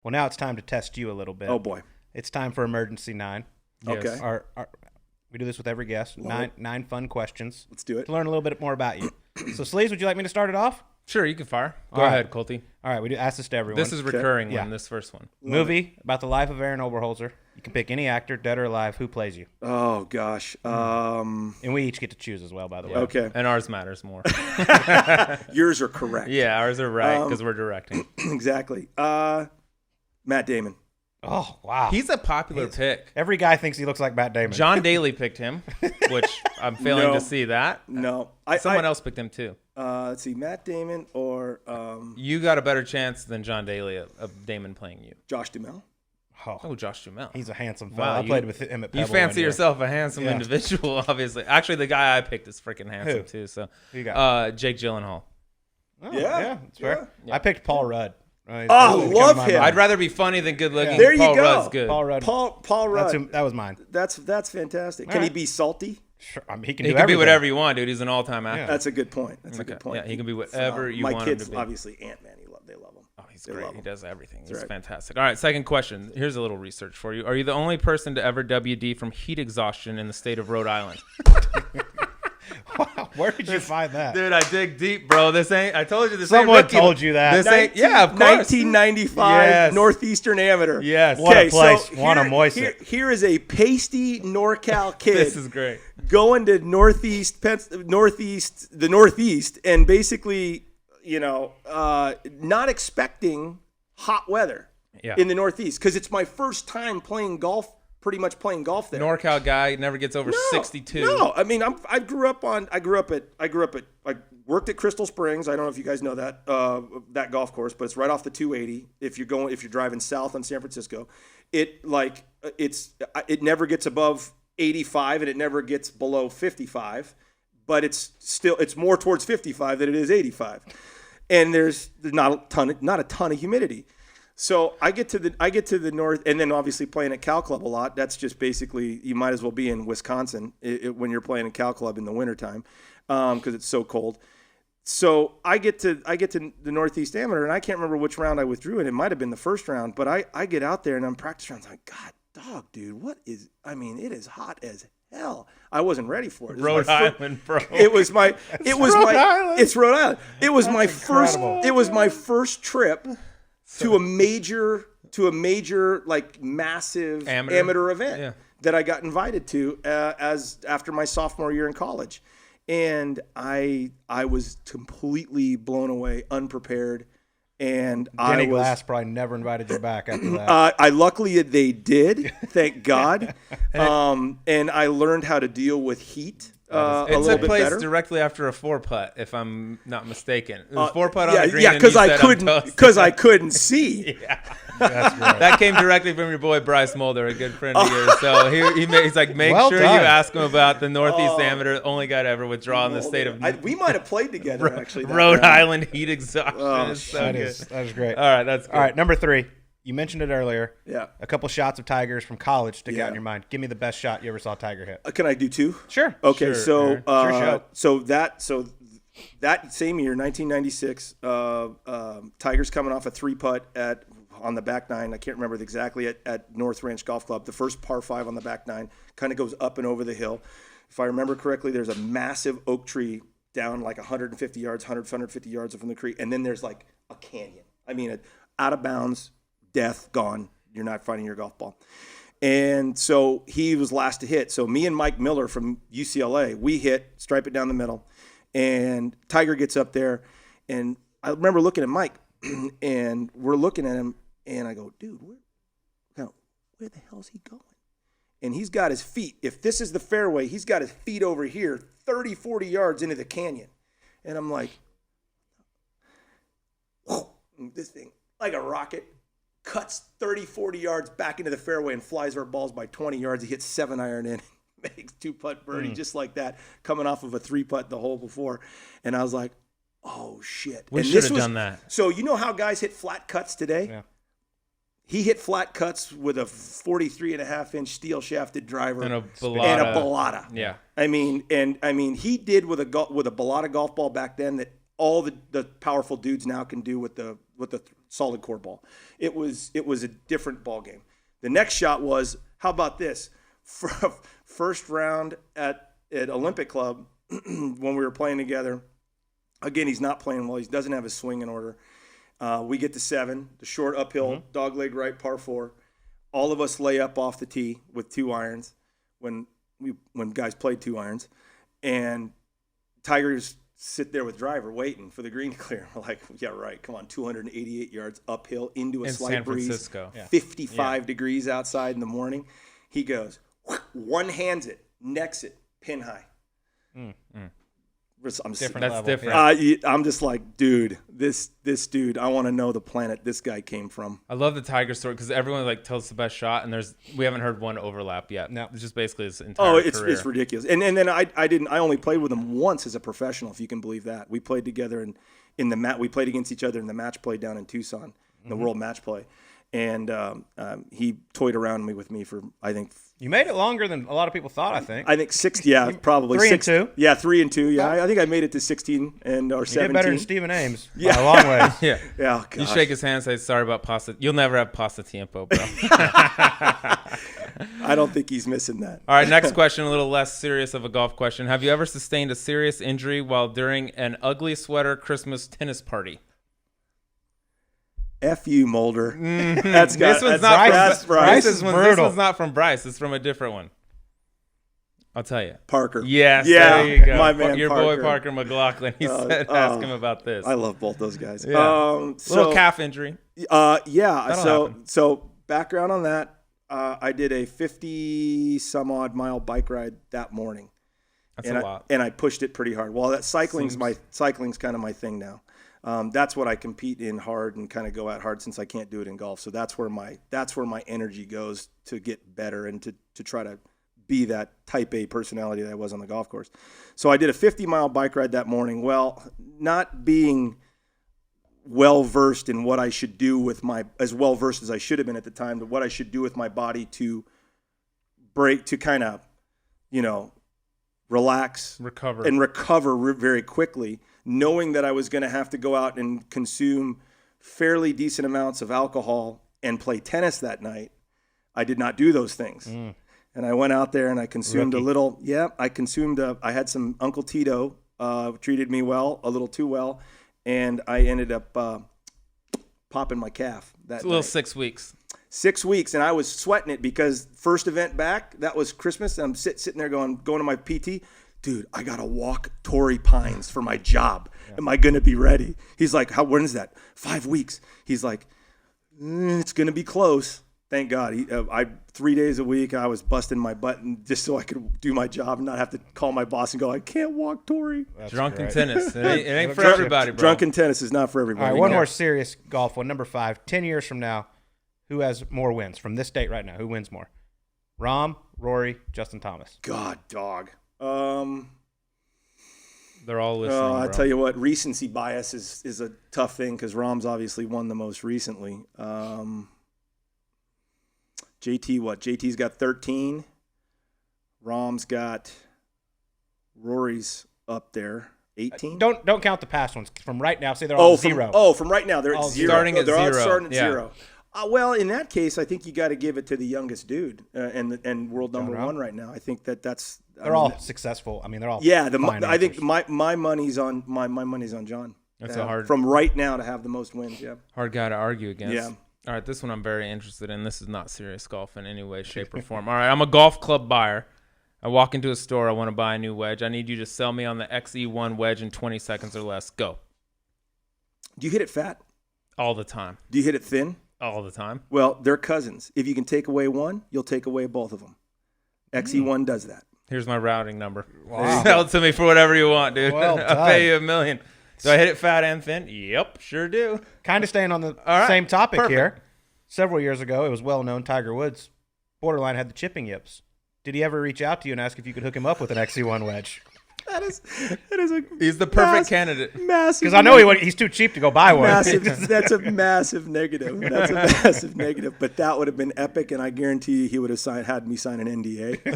Well, now it's time to test you a little bit. Oh, boy. It's time for Emergency 9. Okay. We do this with every guest. Nine fun questions. Let's do it. To learn a little bit more about you. So, Sleeves, would you like me to start it off? Sure, you can fire. Go ahead, Colty. All right, we do ask this to everyone. This is recurring one, this first one. Movie about the life of Arron Oberholser. You can pick any actor, dead or alive, who plays you. Oh, gosh. And we each get to choose as well, by the way. Okay. And ours matters more. Yours are correct. Yeah, ours are right because we're directing. Exactly. Matt Damon. Oh, wow. He's a popular pick. Every guy thinks he looks like Matt Damon. John Daly picked him, which I'm failing to see that. No. Someone else picked him too. Let's see, Matt Damon or You got a better chance than John Daly of Damon playing you. Josh Duhamel. Oh, Josh Duhamel. He's a handsome fellow. Wow, I played with him at Pebble. You fancy yourself a handsome individual, obviously. Actually, the guy I picked is freaking handsome too. So, who you got? Jake Gyllenhaal. Oh, yeah, that's fair. Yeah. I picked Paul Rudd. Love him. I'd rather be funny than good looking. Yeah. There you Paul go. Rudd's good. Paul Rudd. Paul Rudd. That was mine. That's fantastic. All Can he right. be salty? Sure. I mean, he He can can everything. be whatever you want, dude. He's an all-time actor. That's a good point. That's a good point. Yeah, he can be whatever you My want him kids, to be. obviously, Ant-Man. They love him. Oh, he's They great. love He him. does everything. He's right. fantastic. All right, second question. Here's a little research for you. Are you the only person to ever WD from heat exhaustion in the state of Rhode Island? Wow, where did you find that? Dude, I dig deep, bro. This ain't. I told you this. Someone ain't rookie. told you that. This ain't. Yeah, of course. 1995 Yes. Northeastern Amateur. Yes. What a Okay, place. so Want to moisten. here is a pasty NorCal kid. This is great. Going to the Northeast, and basically, not expecting hot weather in the Northeast because it's my first time playing golf. Pretty much playing golf there. NorCal guy never gets over 62. No, I mean I worked at Crystal Springs. I don't know if you guys know that golf course, but it's right off the 280. If you're driving south on San Francisco, it never gets above 85 and it never gets below 55, but it's more towards 55 than it is 85, and there's not a ton of humidity. So I get to the north, and then obviously playing at Cal Club a lot. That's just basically you might as well be in Wisconsin when you're playing at Cal Club in the wintertime because it's so cold. So I get to the Northeast Amateur, and I can't remember which round I withdrew, and it might have been the first round. But I get out there and I'm practice rounds. I'm like, God, dog, dude, it is hot as hell. I wasn't ready for it. Rhode Island, bro. It's Rhode Island. It was my incredible. It was my first trip to a major like massive amateur event that I got invited to after my sophomore year in college, and I was completely blown away, unprepared, and Denny Glass probably never invited you back after that. I luckily they did, thank God, and I learned how to deal with heat. A It little took bit place better. directly after a 4-putt, if I'm not mistaken. It was 4-putt on the green. Yeah, because I couldn't see. That's great. That came directly from your boy Bryce Mulder, a good friend of yours. So he's like, make Well sure done. you ask him about the Northeast Amateur, only guy to ever withdraw in the state of We might have played together actually. that Rhode round. Island heat exhaustion. Oh, It's so that good. is great. All right, that's good. All right, number 3. You mentioned it earlier. Yeah. A couple shots of Tigers from college stick out Yeah. in your mind. Give me the best shot you ever saw Tiger hit. Can I do 2? Sure. Okay, Sure, so Aaron. Sure, that same year, 1996, Tigers coming off a 3-putt on the back 9. I can't remember exactly at North Ranch Golf Club. The first par 5 on the back 9 kind of goes up and over the hill. If I remember correctly, there's a massive oak tree down like 150 yards, 150 yards from the creek, and then there's like a canyon. I mean, out of bounds, death, gone. You're not finding your golf ball. And so he was last to hit. So me and Mike Miller from UCLA, we hit, stripe it down the middle, and Tiger gets up there. And I remember looking at Mike, and we're looking at him, and I go, dude, where the hell's he going? And he's got his feet. If this is the fairway, he's got his feet over here, 30, 40 yards into the canyon. And I'm like, whoa, this thing, like a rocket, cuts 30, 40 yards back into the fairway and flies our balls by 20 yards. He hits 7-iron in, makes 2-putt birdie just like that, coming off of a 3-putt the hole before. And I was like, oh, shit. We And should this have was- done that. So you know how guys hit flat cuts today? Yeah. He hit flat cuts with a 43.5-inch steel shafted driver And a and a Balata. Balata. Yeah. I mean, he did with a Balata golf ball back then that all the powerful dudes now can do with the solid core ball. It was a different ball game. The next shot was, how about this? First round at Olympic Club when we were playing together. Again, he's not playing well. He doesn't have his swing in order. We get to 7, the short uphill, dogleg right, par 4. All of us lay up off the tee with 2 irons when guys played 2 irons. And Tigers sit there with driver waiting for the green to clear. We're like, yeah, right. Come on, 288 yards uphill into a slight breeze. Francisco. 55 degrees outside in the morning. He goes, one hands it, necks it, pin high. That's different. I'm just like, dude, this dude, I want to know the planet this guy came from. I love the Tiger story because everyone like tells the best shot, and we haven't heard one overlap yet. No, it's just basically his entire career. It's ridiculous. And then I only played with him once as a professional, if you can believe that. We played together in the mat. We played against each other in the match play down in Tucson, the World Match Play, and he toyed around with me for, I think. You made it longer than a lot of people thought, I think. I think 6, yeah, probably 3 and 2. Yeah, 3 and 2. Yeah, I think I made it to 16 or 17. You did better than Stephen Ames by a long way. Yeah. Yeah. You shake his hand and say, sorry about pasta. You'll never have pasta tiempo, bro. I don't think he's missing that. All right, next question, a little less serious of a golf question. Have you ever sustained a serious injury while during an ugly sweater Christmas tennis party? F you, Mulder. This one's not from Bryce. This one's not from Bryce. It's from a different one. I'll tell you. Parker. Yes, there you go. My man, your Parker. boy Parker McLaughlin. He said, ask him about this. I love both those guys. Yeah. Little calf injury. Yeah. That'll So background on that, I did a 50-some-odd mile bike ride that morning. That's a lot. And I pushed it pretty hard. Well, cycling's kind of my thing now. That's what I compete in hard and kind of go at hard since I can't do it in golf. So that's where my energy goes to get better and to try to be that type A personality that I was on the golf course. So I did a 50-mile bike ride that morning. Well, not being well versed in what I should do as well versed as I should have been at the time, what I should do with my body to kind of, relax, recover very quickly, knowing that I was going to have to go out and consume fairly decent amounts of alcohol and play tennis that night. I did not do those things. And I went out there and I consumed I had some Uncle Tito, treated me well, a little too well. And I ended up popping my calf that It's a little night. 6 weeks. 6 weeks, and I was sweating it because first event back, that was Christmas. And I'm sitting there going to my PT. Dude, I got to walk Torrey Pines for my job. Yeah. Am I going to be ready? He's like, when is that? 5 weeks. He's like, it's going to be close. Thank God. 3 days a week, I was busting my butt just so I could do my job and not have to call my boss and go, I can't walk Torrey. Drunken tennis. It ain't for everybody, bro. Drunken tennis is not for everybody. All right, one more serious golf one. Number 5, 10 years from now, who has more wins from this date right now? Who wins more? Rahm, Rory, Justin Thomas. God, dog. They're all listening. I tell you what, recency bias is a tough thing because Rahm's obviously won the most recently. JT's got 13. Rahm's got Rory's up there. 18. Don't count the past ones from right now. Say they're all zero. From right now they're at zero. Starting at they're zero. All starting at zero. Well, in that case, I think you got to give it to the youngest dude and world number one right now. I think that's. They're all successful. I mean, they're all. Yeah, I think my money's on my money's on John. That's a hard from right now to have the most wins. Yeah, hard guy to argue against. Yeah. All right, this one I'm very interested in. This is not serious golf in any way, shape, or form. All right, I'm a golf club buyer. I walk into a store. I want to buy a new wedge. I need you to sell me on the XE1 wedge in 20 seconds or less. Go. Do you hit it fat? All the time. Do you hit it thin? All the time. Well, they're cousins. If you can take away one, you'll take away both of them. XE1 does that. Here's my routing number. Wow. Sell it to me for whatever you want, dude. Well I'll pay you $1 million. Do I hit it fat and thin? Yep, sure do. Kind of staying on the same topic here. Several years ago, it was well known Tiger Woods borderline had the chipping yips. Did he ever reach out to you and ask if you could hook him up with an XE1 wedge? That is a. He's the perfect candidate. Massive. Because I know he's too cheap to go buy one. That's a massive negative. That's a massive negative. But that would have been epic, and I guarantee you he would have had me sign an NDA. He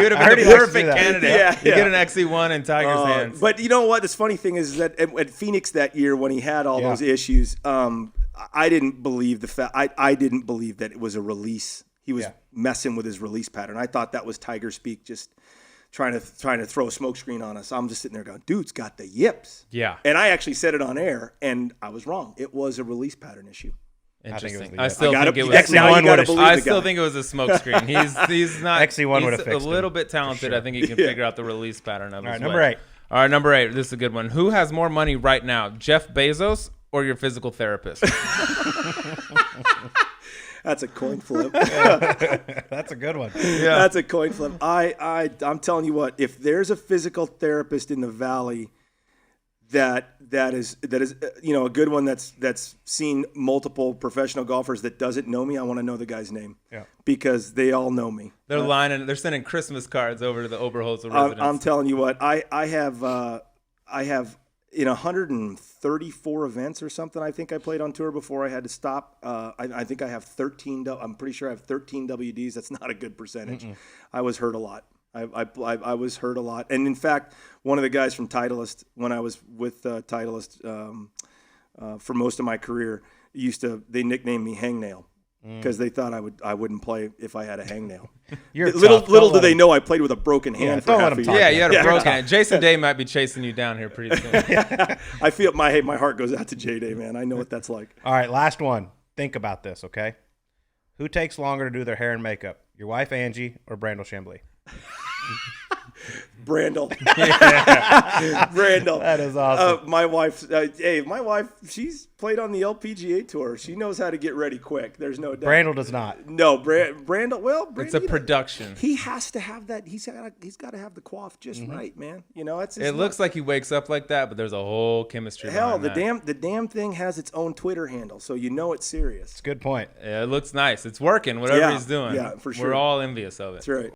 would have been the perfect candidate. Yeah, You get an XE1 in Tiger's hands. But you know what? The funny thing is that at Phoenix that year when he had all those issues, I didn't believe the fact. I didn't believe that it was a release. He was messing with his release pattern. I thought that was Tiger speak, just trying to throw a smokescreen on us. I'm just sitting there going, dude's got the yips. Yeah. And I actually said it on air, and I was wrong. It was a release pattern issue. Interesting. I still think it was. XE1 still think it was a smokescreen. He's not. XE1 would have fixed a little bit talented. Sure. I think he can figure out the release pattern of his number 8. All right, number 8. This is a good one. Who has more money right now, Jeff Bezos or your physical therapist? That's a coin flip. That's a good one. Yeah. That's a coin flip. I'm telling you what, if there's a physical therapist in the Valley that is a good one that's seen multiple professional golfers that doesn't know me, I want to know the guy's name. Yeah. Because they all know me. They're sending Christmas cards over to the Oberholser residence. I'm telling you what, I have in 134 events or something, I think I played on tour before I had to stop. I think I have 13. I'm pretty sure I have 13 WDs. That's not a good percentage. I was hurt a lot. I was hurt a lot. And in fact, one of the guys from Titleist, when I was with Titleist for most of my career, they nicknamed me Hangnail. Because they thought I wouldn't play if I had a hangnail. Little do they know I played with a broken hand for half a year. Yeah, you had a broken hand. Jason Day might be chasing you down here pretty soon. I feel my heart goes out to J-Day, man. I know what that's like. All right, last one. Think about this, okay? Who takes longer to do their hair and makeup? Your wife, Angie, or Brandel Chambly? Brandel. Brandel. That is awesome. My wife, she's played on the LPGA tour. She knows how to get ready quick. There's no doubt. Brandel does not. No, Brandel. Well, it's a production. He has to have that. He's got to have the coif just right, man. You know, it looks like he wakes up like that, but there's a whole chemistry. Hell, the damn thing has its own Twitter handle, so you know it's serious. It's a good point. Yeah, it looks nice. It's working. Whatever he's doing. Yeah, for sure. We're all envious of it. That's right.